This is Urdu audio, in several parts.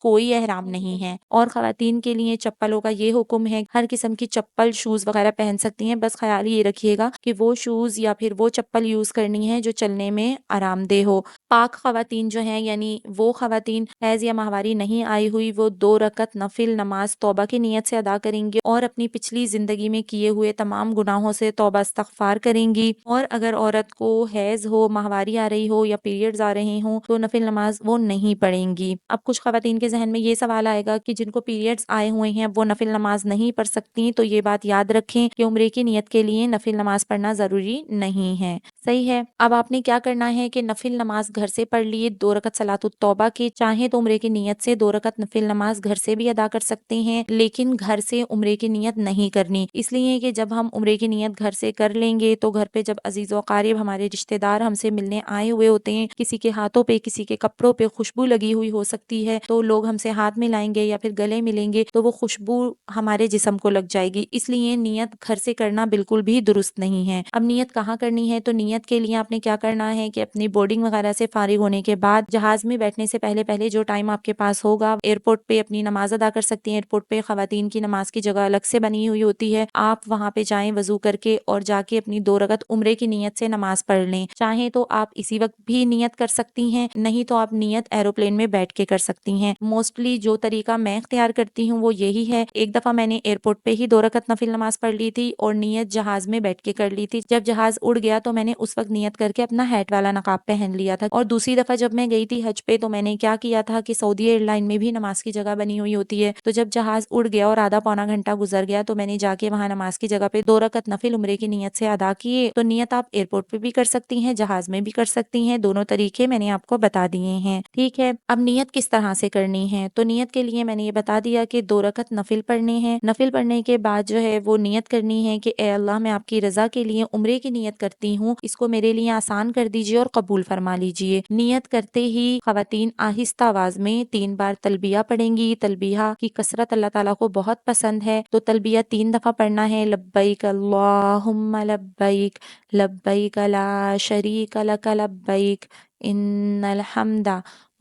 کوئی احرام نہیں ہے، اور خواتین کے لیے چپلوں کا یہ حکم ہے، ہر قسم کی چپل شوز وغیرہ پہن سکتی ہیں، بس خیال یہ رکھیے گا کہ وہ شوز یا پھر وہ چپل یوز کرنی ہے جو چلنے میں آرام دہ ہو۔ پاک خواتین جو ہیں، یعنی وہ خواتین حیض یا ماہواری نہیں آئی ہوئی، وہ 2 رکعت نفل نماز توبہ کی نیت سے ادا کریں گی اور اپنی پچھلی زندگی میں کیے ہوئے تمام گناہوں سے توبہ استغفار کریں گی۔ اور اگر عورت کو حیض ہو، ماہواری آ رہی ہو یا پیریڈز آ رہے ہوں تو نفل نماز وہ نہیں پڑھیں گی۔ اب کچھ خواتین کے ذہن میں یہ سوال آئے گا کہ جن کو پیریڈز آئے ہوئے ہیں وہ نفل نماز نہیں پڑھ سکتی، تو یہ بات یاد رکھیں کہ عمرے کی نیت کے لیے نفل نماز پڑھنا ضروری نہیں ہے۔ صحیح ہے۔ اب آپ نے کیا کرنا ہے کہ نفل نماز گھر سے پڑھ لیے 2 رکعت صلاۃ التوبہ کی، چاہیں تو عمرے کی نیت سے 2 رکعت نفل نماز گھر سے بھی ادا کر سکتے ہیں، لیکن گھر سے عمرے کی نیت نہیں کرنی، اس لیے کہ جب ہم عمرے کی نیت گھر سے کر لیں گے تو گھر پہ جب عزیز و اقارب ہمارے رشتہ دار ہم سے ملنے آئے ہوئے ہوتے ہیں، کسی کے ہاتھوں پہ کسی کے کپڑوں پہ خوشبو لگی ہوئی ہو سکتی ہے، تو لوگ ہم سے ہاتھ ملائیں گے یا پھر گلے ملیں گے تو وہ خوشبو ہمارے جسم کو لگ جائے گی، اس لیے نیت گھر سے کرنا بالکل بھی درست نہیں ہے۔ اب نیت کہاں کرنی ہے؟ تو نیت کے لیے آپ نے کیا کرنا ہے کہ اپنی بورڈنگ وغیرہ سے فارغ ہونے کے بعد جہاز میں بیٹھنے سے پہلے جو ٹائم آپ کے پاس ہوگا، ایئرپورٹ پہ اپنی نماز ادا کر سکتی ہیں۔ ایئرپورٹ پہ خواتین کی نماز کی جگہ الگ سے بنی ہوئی ہوتی ہے، آپ وہاں پہ جائیں وضو کر کے اور جا کے اپنی 2 رکعت عمرے کی نیت سے نماز پڑھ لیں، چاہیں تو آپ اسی وقت بھی نیت کر سکتی ہیں، نہیں تو آپ نیت ایروپلین میں بیٹھ کے کر سکتی ہیں۔ موسٹلی جو طریقہ میں اختیار کرتی ہوں وہ یہی ہے۔ ایک دفعہ میں نے ایئرپورٹ پہ ہی 2 رکعت نفل نماز پڑھ لی تھی اور نیت جہاز میں بیٹھ کے کر لی تھی، جب جہاز اڑ گیا تو میں نے اس وقت نیت کر کے اپنا ہیٹ والا نقاب پہن لیا تھا۔ اور دوسری دفعہ جب میں گئی تھی حج پہ تو میں نے کیا کیا تھا کہ سعودی ایئر لائن میں بھی نماز کی جگہ بنی ہوئی ہوتی ہے، تو جب جہاز اڑ گیا اور آدھا پونا گھنٹہ گزر گیا تو میں نے جا کے وہاں نماز کی جگہ پہ 2 رکعت نفل عمرے کی نیت سے ادا کیے۔ تو نیت آپ ایئرپورٹ پہ بھی کر سکتی ہیں، جہاز میں بھی کر سکتی ہیں، دونوں طریقے میں نے آپ کو بتا دیے ہیں، ٹھیک ہے۔ اب نیت کس طرح سے کرنی ہے؟ تو نیت کے لیے میں نے یہ بتا دیا کہ 2 رکعت نفل پڑھنے ہیں، نفل پڑھنے کے بعد جو ہے وہ نیت کرنی ہے کہ اے اللہ میں آپ کی رضا کے لیے عمرے کی نیت کرتی ہوں، اس کو میرے لیے آسان کر دیجئے اور قبول فرما لیجئے۔ نیت کرتے ہی خواتین آہستہ آواز میں 3 بار تلبیہ پڑھیں گی، تلبیہ کی کثرت اللہ تعالیٰ کو بہت پسند ہے، تو تلبیہ 3 دفعہ پڑھنا ہے، لبیک اللہم لبیک، لبیک لا شریک لک لبیک، ان الحمد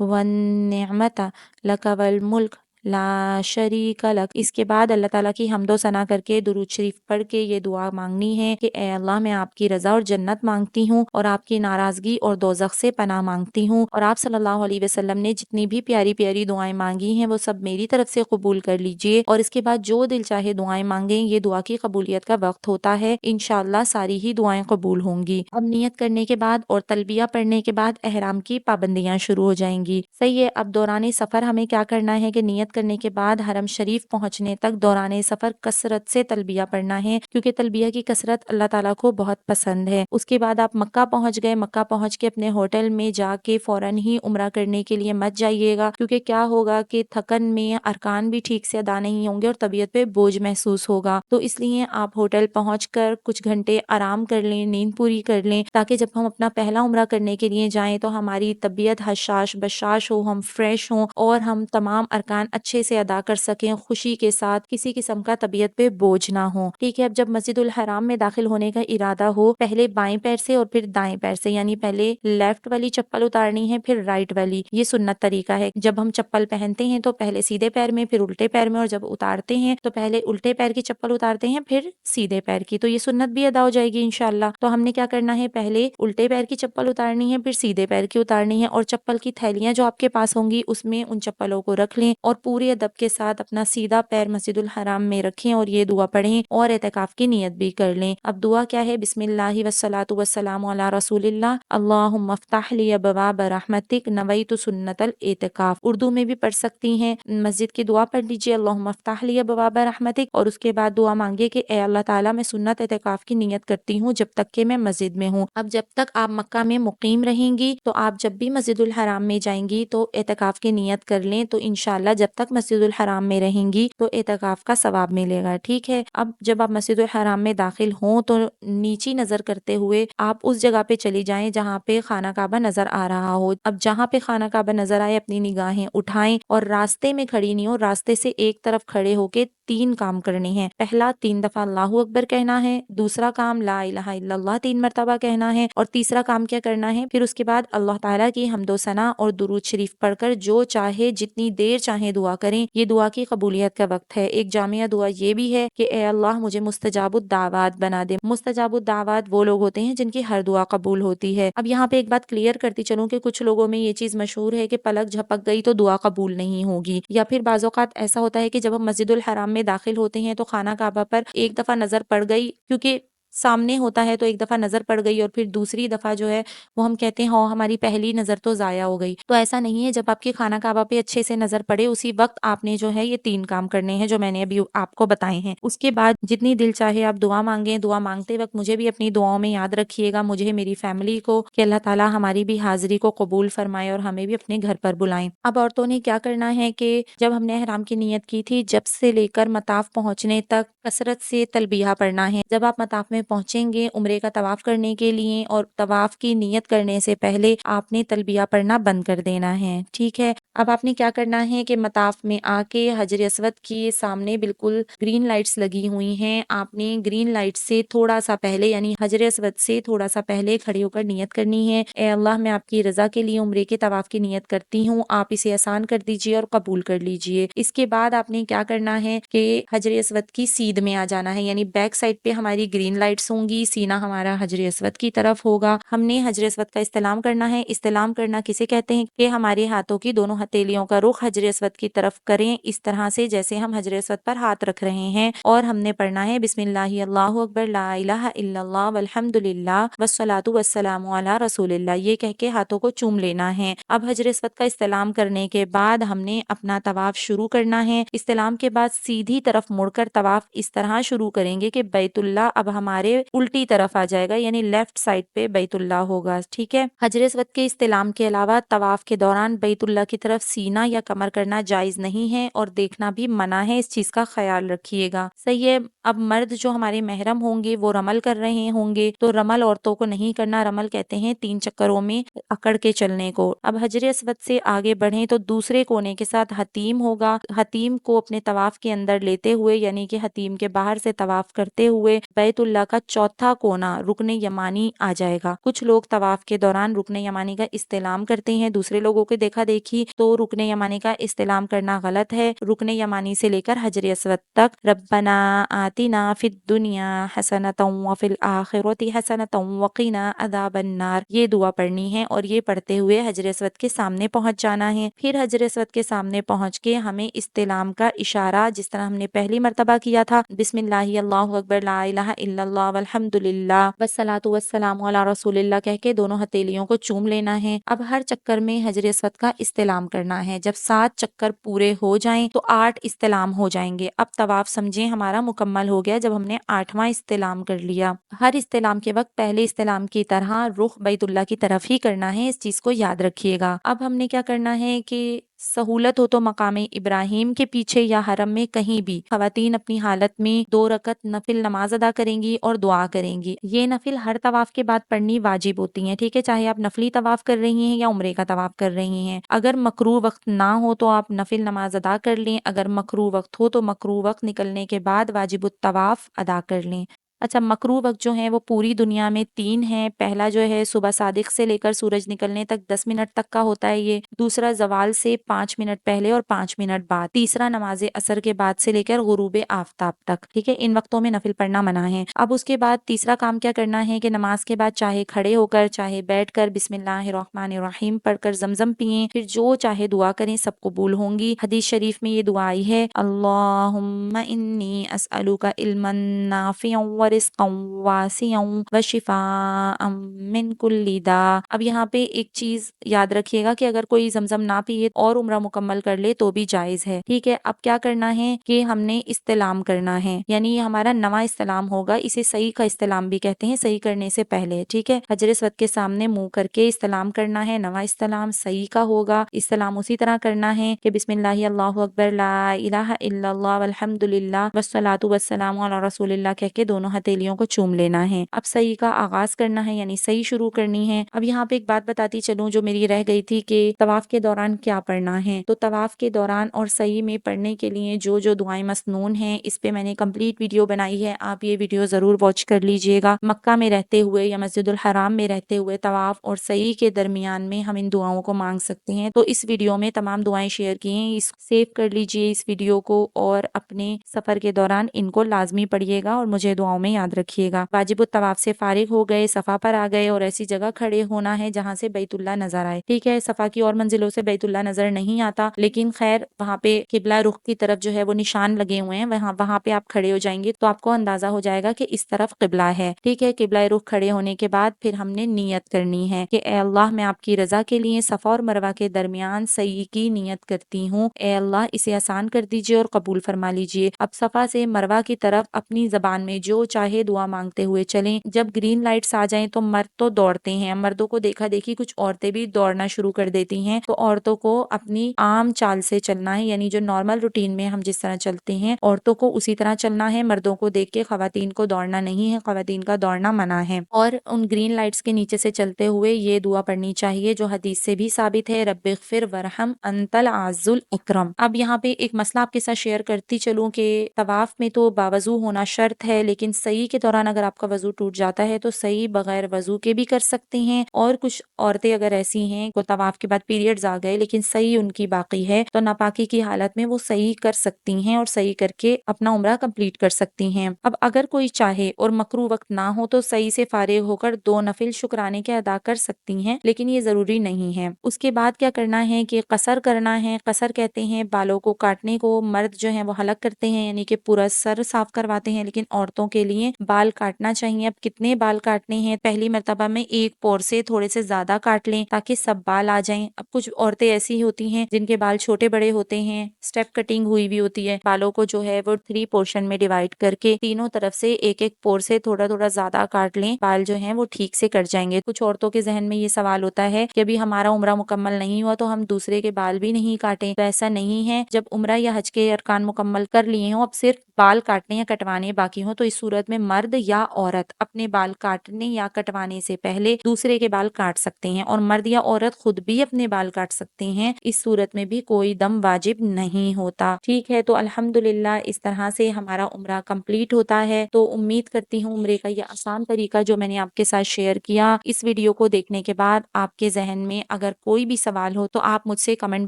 والنعمت لک والملک لا شریک لک۔ اس کے بعد اللہ تعالیٰ کی حمد و ثنا کر کے درود شریف پڑھ کے یہ دعا مانگنی ہے کہ اے اللہ میں آپ کی رضا اور جنت مانگتی ہوں اور آپ کی ناراضگی اور دوزخ سے پناہ مانگتی ہوں، اور آپ صلی اللہ علیہ وسلم نے جتنی بھی پیاری پیاری دعائیں مانگی ہیں وہ سب میری طرف سے قبول کر لیجئے، اور اس کے بعد جو دل چاہے دعائیں مانگیں، یہ دعا کی قبولیت کا وقت ہوتا ہے، انشاءاللہ ساری ہی دعائیں قبول ہوں گی۔ اب نیت کرنے کے بعد اور تلبیہ پڑھنے کے بعد احرام کی پابندیاں شروع ہو جائیں گی، صحیح ہے۔ اب دوران سفر ہمیں کیا کرنا ہے کہ نیت کرنے کے بعد حرم شریف پہنچنے تک دوران سفر کثرت سے تلبیہ پڑھنا ہے، کیونکہ تلبیہ کی کثرت اللہ تعالیٰ کو بہت پسند ہے۔ اس کے بعد آپ مکہ پہنچ گئے، مکہ پہنچ کے اپنے ہوٹل میں جا کے فوراً ہی عمرہ کرنے کے لیے مت جائیے گا، کیونکہ کیا ہوگا کہ تھکن میں ارکان بھی ٹھیک سے ادا نہیں ہوں گے اور طبیعت پہ بوجھ محسوس ہوگا، تو اس لیے آپ ہوٹل پہنچ کر کچھ گھنٹے آرام کر لیں، نیند پوری کر لیں، تاکہ جب ہم اپنا پہلا عمرہ کرنے کے لیے جائیں تو ہماری طبیعت حشاش بشاش ہو، ہم فریش ہوں اور ہم تمام ارکان اچھے سے ادا کر سکیں خوشی کے ساتھ، کسی قسم کا طبیعت پہ بوجھ نہ ہو، ٹھیک ہے۔ اب جب مسجد الحرام میں داخل ہونے کا ارادہ ہو، پہلے بائیں پیر سے اور پھر دائیں پیر سے، یعنی پہلے لیفٹ والی چپل اتارنی ہے پھر رائٹ والی، یہ سنت طریقہ ہے۔ جب ہم چپل پہنتے ہیں تو پہلے سیدھے پیر میں پھر الٹے پیر میں، اور جب اتارتے ہیں تو پہلے الٹے پیر کی چپل اتارتے ہیں پھر سیدھے پیر کی، تو یہ سنت بھی ادا ہو جائے گی انشاءاللہ۔ تو ہم نے کیا کرنا ہے، پہلے الٹے پیر کی چپل اتارنی ہے پھر سیدھے پیر کی اتارنی ہے، اور چپل کی تھیلیاں جو آپ کے پاس ہوں گی اس میں ان چپلوں کو رکھ لیں اور پورے ادب کے ساتھ اپنا سیدھا پیر مسجد الحرام میں رکھیں اور یہ دعا پڑھیں اور اعتکاف کی نیت بھی کر لیں۔ اب دعا کیا ہے؟ بسم اللہ والصلاۃ والسلام علی رسول اللہ، اللہم افتح لی ابواب رحمتک نویت سنت الاعتکاف، اردو میں بھی پڑھ سکتی ہیں۔ مسجد کی دعا پڑھ لیجیے، اللہم افتح لی ابواب رحمتک، اور اس کے بعد دعا مانگے کہ اے اللہ تعالیٰ میں سنت اعتکاف کی نیت کرتی ہوں جب تک کہ میں مسجد میں ہوں۔ اب جب تک آپ مکہ میں مقیم رہیں گی تو آپ جب بھی مسجد الحرام میں جائیں گی تو اعتکاف کی نیت کر لیں، تو انشاءاللہ جب تک مسجد الحرام میں رہیں گی تو اعتکاف کا ثواب ملے گا، ٹھیک ہے۔ اب جب آپ مسجد الحرام میں داخل ہوں تو نیچی نظر کرتے ہوئے آپ اس جگہ پہ چلی جائیں جہاں پہ خانہ کعبہ نظر آ رہا ہو۔ اب جہاں پہ خانہ کعبہ نظر آئے اپنی نگاہیں اٹھائیں اور راستے میں کھڑی نہیں ہو، راستے سے ایک طرف کھڑے ہو کے 3 کام کرنے ہیں۔ پہلا 3 دفعہ اللہ اکبر کہنا ہے، دوسرا کام لا الہ الا اللہ 3 مرتبہ کہنا ہے، اور تیسرا کام کیا کرنا ہے؟ پھر اس کے بعد اللہ تعالیٰ کی حمد و ثنا اور درود شریف پڑھ کر جو چاہے جتنی دیر چاہے دعا کریں۔ یہ دعا کی قبولیت کا وقت ہے۔ ایک جامعہ دعا یہ بھی ہے کہ اے اللہ مجھے مستجاب الدعوات بنا دے۔ مستجاب الدعوات وہ لوگ ہوتے ہیں جن کی ہر دعا قبول ہوتی ہے۔ اب یہاں پہ ایک بات کلیئر کرتی چلوں کہ کچھ لوگوں میں یہ چیز مشہور ہے کہ پلک جھپک گئی تو دعا قبول نہیں ہوگی، یا پھر بعض اوقات ایسا ہوتا ہے کہ جب ہم مسجد الحرام میں داخل ہوتے ہیں تو خانہ کعبہ پر ایک دفعہ نظر پڑ گئی، کیونکہ سامنے ہوتا ہے تو ایک دفعہ نظر پڑ گئی، اور پھر دوسری دفعہ جو ہے وہ ہم کہتے ہیں ہاں ہماری پہلی نظر تو ضائع ہو گئی۔ تو ایسا نہیں ہے، جب آپ کی خانہ کعبہ پہ اچھے سے نظر پڑے اسی وقت آپ نے جو ہے یہ 3 کام کرنے ہیں جو میں نے ابھی آپ کو بتائے ہیں۔ اس کے بعد جتنی دل چاہے آپ دعا مانگیں، دعا مانگتے وقت مجھے بھی اپنی دعاؤں میں یاد رکھیے گا، مجھے میری فیملی کو، کہ اللہ تعالیٰ ہماری بھی حاضری کو قبول فرمائے اور ہمیں بھی اپنے گھر پر بلائیں۔ اب عورتوں نے کیا کرنا ہے کہ جب ہم نے احرام کی نیت کی تھی، جب سے لے کر مطاف پہنچنے تک کثرت سے تلبیہ پڑھنا ہے۔ جب آپ مطاف میں پہنچیں گے عمرے کا طواف کرنے کے لیے، اور طواف کی نیت کرنے سے پہلے آپ نے تلبیہ پڑھنا بند کر دینا ہے، ٹھیک ہے۔ اب آپ نے کیا کرنا ہے کہ مطاف میں آ کے حجر اسود کے سامنے بالکل گرین لائٹس لگی ہوئی ہیں، آپ نے گرین لائٹ سے تھوڑا سا پہلے یعنی حجر اسود سے تھوڑا سا پہلے کھڑے ہو کر نیت کرنی ہے، اے اللہ میں آپ کی رضا کے لیے عمرے کے طواف کی نیت کرتی ہوں، آپ اسے آسان کر دیجئے اور قبول کر لیجئے۔ اس کے بعد آپ نے کیا کرنا ہے کہ حجر اسود کی سیدھ میں آ جانا ہے، یعنی بیک سائڈ پہ ہماری گرین لائٹس ہوں گی، سینہ ہمارا حجر اسود کی طرف ہوگا، ہم نے حجر اسود کا استلام کرنا ہے۔ استلام کرنا کسے کہتے ہیں؟ کہ ہمارے ہاتھوں کی دونوں ہتھیلیوں کا رخ حجر اسود کی طرف کریں، اس طرح سے جیسے ہم حجر اسود پر ہاتھ رکھ رہے ہیں، اور ہم نے پڑھنا ہے بسم اللہ اللہ اکبر لا الہ الا اللہ والحمد للہ والصلاۃ والسلام علی رسول اللہ، یہ کہہ کے ہاتھوں کو چوم لینا ہے۔ اب حجر اسود کا استلام کرنے کے بعد ہم نے اپنا طواف شروع کرنا ہے۔ استلام کے بعد سیدھی طرف مڑ کر طواف اس طرح شروع کریں گے کہ بیت اللہ اب ہمارے الٹی طرف آ جائے گا، یعنی لیفٹ سائڈ پہ بیت اللہ ہوگا، ٹھیک ہے۔ حجر اسود کے استلام کے علاوہ طواف کے دوران بیت اللہ کی طرف سینہ یا کمر کرنا جائز نہیں ہے، اور دیکھنا بھی منع ہے، اس چیز کا خیال رکھیے گا، صحیح ہے۔ اب مرد جو ہمارے محرم ہوں گے وہ رمل کر رہے ہوں گے، تو رمل عورتوں کو نہیں کرنا، رمل کہتے ہیں 3 چکروں میں اکڑ کے چلنے کو۔ اب حجر اسود سے آگے بڑھیں تو دوسرے کونے کے ساتھ حتیم ہوگا، حتیم کو اپنے طواف کے اندر لیتے ہوئے، یعنی کہ حتیم کے باہر سے طواف کرتے ہوئے بیت اللہ کا چوتھا کونا رکن یمانی آ جائے گا۔ کچھ لوگ طواف کے دوران رکن یمانی کا استلام کرتے ہیں، دوسرے لوگوں کے دیکھا دیکھی، تو رکن یمانی کا استلام کرنا غلط ہے۔ رکن یمانی سے لے کر حجر اسود تک ربنا آتنا فی الدنیا حسنۃ وفی الآخرۃ حسنۃ وقنا عذاب النار، یہ دعا پڑھنی ہے، اور یہ پڑھتے ہوئے حجر اسود کے سامنے پہنچ جانا ہے۔ پھر حجر اسود کے سامنے پہنچ کے ہمیں استلام کا اشارہ جس طرح ہم نے پہلی مرتبہ کیا تھا، بسم اللہ اللہ اکبر لا الہ الا اللہ والحمد للہ والصلاۃ والسلام علی رسول اللہ کہہ کے دونوں ہتھیلیوں کو چوم لینا ہے۔ اب ہر چکر میں حجر اسود کا استلام کرنا ہے، جب 7 چکر پورے ہو جائیں تو 8 استلام ہو جائیں گے۔ اب طواف سمجھیں ہمارا مکمل ہو گیا جب ہم نے 8واں استلام کر لیا۔ ہر استلام کے وقت پہلے استلام کی طرح رخ بیت اللہ کی طرف ہی کرنا ہے، اس چیز کو یاد رکھیے گا۔ اب ہم نے کیا کرنا ہے کہ سہولت ہو تو مقام ابراہیم کے پیچھے یا حرم میں کہیں بھی خواتین اپنی حالت میں 2 رکعت نفل نماز ادا کریں گی اور دعا کریں گی۔ یہ نفل ہر طواف کے بعد پڑھنی واجب ہوتی ہیں، ٹھیک ہے، چاہے آپ نفلی طواف کر رہی ہیں یا عمرے کا طواف کر رہی ہیں۔ اگر مکروہ وقت نہ ہو تو آپ نفل نماز ادا کر لیں، اگر مکروہ وقت ہو تو مکروہ وقت نکلنے کے بعد واجب الطواف ادا کر لیں۔ اچھا، مکروہ وقت جو ہیں وہ پوری دنیا میں 3 ہیں۔ پہلا جو ہے صبح صادق سے لے کر سورج نکلنے تک 10 منٹ تک کا ہوتا ہے یہ، دوسرا زوال سے 5 منٹ پہلے اور 5 منٹ بعد، تیسرا نماز عصر کے بعد سے لے کر غروب آفتاب تک، ٹھیک ہے، ان وقتوں میں نفل پڑھنا منع ہے۔ اب اس کے بعد تیسرا کام کیا کرنا ہے کہ نماز کے بعد چاہے کھڑے ہو کر چاہے بیٹھ کر بسم اللہ الرحمن الرحیم پڑھ کر زمزم پئیں، پھر جو چاہے دعا کریں، سب قبول ہوں گی۔ حدیث شریف میں یہ دعا آئی ہے، اللہم انی اسألک علما نافعا ورزقا واسعا وشفاء من کل داء۔ اب یہاں پہ ایک چیز یاد رکھیے گا کہ اگر کوئی زمزم نہ پیے اور عمرہ مکمل کر لے تو بھی جائز ہے، ٹھیک ہے۔ اب کیا کرنا ہے کہ ہم نے استلام کرنا ہے، یعنی یہ ہمارا نواں استلام ہوگا، اسے صحیح کا استلام بھی کہتے ہیں، صحیح کرنے سے پہلے، ٹھیک ہے۔ حجر اسود کے سامنے منہ کر کے استلام کرنا ہے، نواں استلام صحیح کا ہوگا۔ استلام اسی طرح کرنا ہے کہ بسم اللہ اللہ اکبر لا الہ الا اللہ والحمد للہ والصلاۃ والسلام علی رسول اللہ کہہ کے دونوں ہتھیلیوں کو چوم لینا ہے۔ اب صحیح کا آغاز کرنا ہے، یعنی صحیح شروع کرنی ہے۔ اب یہاں پہ ایک بات بتاتی چلوں جو میری رہ گئی تھی کہ طواف کے دوران کیا پڑھنا ہے۔ تو طواف کے دوران اور صحیح میں پڑھنے کے لیے جو جو دعائیں مسنون ہیں، اس پہ میں نے کمپلیٹ ویڈیو بنائی ہے، آپ یہ ویڈیو ضرور واچ کر لیجئے گا۔ مکہ میں رہتے ہوئے یا مسجد الحرام میں رہتے ہوئے طواف اور صحیح کے درمیان میں ہم ان دعاؤں کو مانگ سکتے ہیں۔ تو اس ویڈیو میں تمام دعائیں شیئر کی ہیں، اس سیو کر لیجئے اس ویڈیو کو، اور اپنے سفر کے دوران ان کو لازمی پڑھیے گا اور مجھے دعاؤں میں یاد رکھیے گا۔ واجب الطواف سے فارغ ہو گئے، صفا پر آ گئے اور ایسی جگہ کھڑے ہونا ہے جہاں سے بیت اللہ نظر آئے۔ ٹھیک ہے، صفا کی اور منزلوں سے بیت اللہ نظر نہیں آتا، لیکن خیر وہاں پہ قبلہ رخ کی طرف جو ہے وہ نشان لگے ہوئے ہیں، وہاں پہ آپ کھڑے ہو جائیں گے تو آپ کو اندازہ ہو جائے گا کہ اس طرف قبلہ ہے۔ ٹھیک ہے، قبلہ رخ کھڑے ہونے کے بعد پھر ہم نے نیت کرنی ہے کہ اے اللہ میں آپ کی رضا کے لیے صفا اور مروہ کے درمیان سعی کی نیت کرتی ہوں، اے اللہ اسے آسان کر دیجئے اور قبول فرما لیجئے۔ اب صفا سے مروہ کی طرف اپنی زبان میں جو چاہے دعا مانگتے ہوئے چلیں۔ جب گرین لائٹس آ جائیں تو مرد تو دوڑتے ہیں، مردوں کو دیکھا دیکھی کچھ عورتیں بھی دوڑنا شروع کر دیتی ہیں، تو عورتوں کو اپنی عام چال سے چلنا ہے، یعنی جو نارمل روٹین میں ہم جس طرح چلتے ہیں عورتوں کو اسی طرح چلنا ہے۔ مردوں کو دیکھ کے خواتین کو دوڑنا نہیں ہے، خواتین کا دوڑنا منع ہے، اور ان گرین لائٹس کے نیچے سے چلتے ہوئے یہ دعا پڑھنی چاہیے جو حدیث سے بھی ثابت ہے، رب اغفر ورحم انت العز الاکرم۔ اب یہاں پہ ایک مسئلہ آپ کے ساتھ شیئر کرتی چلوں کہ طواف میں تو باوضو ہونا شرط ہے، لیکن سعی کے دوران اگر آپ کا وضو ٹوٹ جاتا ہے تو سعی بغیر وضو کے بھی کر سکتے ہیں، اور کچھ عورتیں اگر ایسی ہیں کو طواف کے بعد پیریڈز آ گئے لیکن سعی ان کی باقی ہے تو ناپاکی کی حالت میں وہ سعی کر سکتی ہیں اور سعی کر کے اپنا عمرہ کمپلیٹ کر سکتی ہیں۔ اب اگر کوئی چاہے اور مکروہ وقت نہ ہو تو سعی سے فارغ ہو کر 2 نفل شکرانے کے ادا کر سکتی ہیں، لیکن یہ ضروری نہیں ہے۔ اس کے بعد کیا کرنا ہے کہ قصر کرنا ہے۔ قصر کہتے ہیں بالوں کو کاٹنے کو، مرد جو ہیں وہ حلق کرتے ہیں یعنی کہ پورا سر صاف کرواتے ہیں، لیکن عورتوں کے لیے بال کاٹنا چاہیے۔ اب کتنے بال کاٹنے ہیں؟ پہلی مرتبہ میں ایک پور سے تھوڑے سے زیادہ کاٹ لیں تاکہ سب بال آ جائیں۔ اب کچھ عورتیں ایسی ہوتی ہیں جن کے بال چھوٹے بڑے ہوتے ہیں، سٹیپ کٹنگ ہوئی بھی ہوتی ہے، بالوں کو جو ہے وہ 3 پورشن میں ڈیوائڈ کر کے تینوں طرف سے ایک ایک پور سے تھوڑا تھوڑا زیادہ کاٹ لیں، بال جو ہیں وہ ٹھیک سے کٹ جائیں گے۔ کچھ عورتوں کے ذہن میں یہ سوال ہوتا ہے کہ ابھی ہمارا عمرہ مکمل نہیں ہوا تو ہم دوسرے کے بال بھی نہیں کاٹیں، تو ایسا نہیں ہے۔ جب عمرہ یا حج کے ارکان مکمل کر لیے ہوں، اب صرف بال کاٹنے یا کٹوانے باقی ہوں، تو اس صورت میں مرد یا عورت اپنے بال کاٹنے یا کٹوانے سے پہلے دوسرے کے بال کاٹ سکتے ہیں، اور مرد یا عورت خود بھی اپنے بال کاٹ سکتے ہیں، اس صورت میں بھی کوئی دم واجب نہیں ہوتا۔ ٹھیک ہے، تو الحمدللہ اس طرح سے ہمارا عمرہ کمپلیٹ ہوتا ہے۔ تو امید کرتی ہوں عمرے کا یہ آسان طریقہ جو میں نے آپ کے ساتھ شیئر کیا، اس ویڈیو کو دیکھنے کے بعد آپ کے ذہن میں اگر کوئی بھی سوال ہو تو آپ مجھ سے کمنٹ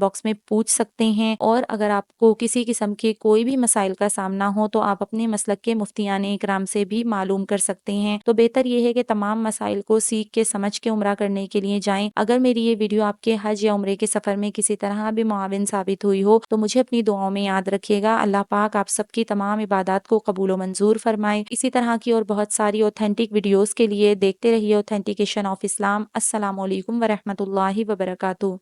باکس میں پوچھ سکتے ہیں، اور اگر آپ کو کسی قسم کے کوئی بھی مسائل کا سامنا ہو تو آپ اپنے مسلک کے مفتیان اکرام سے بھی معلوم کر سکتے ہیں۔ تو بہتر یہ ہے کہ تمام مسائل کو سیکھ کے سمجھ کے عمرہ کرنے کے لیے جائیں۔ اگر میری یہ ویڈیو آپ کے حج یا عمرے کے سفر میں کسی طرح بھی معاون ثابت ہوئی ہو تو مجھے اپنی دعاؤں میں یاد رکھیے گا۔ اللہ پاک آپ سب کی تمام عبادات کو قبول و منظور فرمائے۔ اسی طرح کی اور بہت ساری اوتھینٹک ویڈیوز کے لیے دیکھتے رہیے اوتھینٹیکیشن آف اسلام۔ السلام علیکم ورحمۃ اللہ وبرکاتہ۔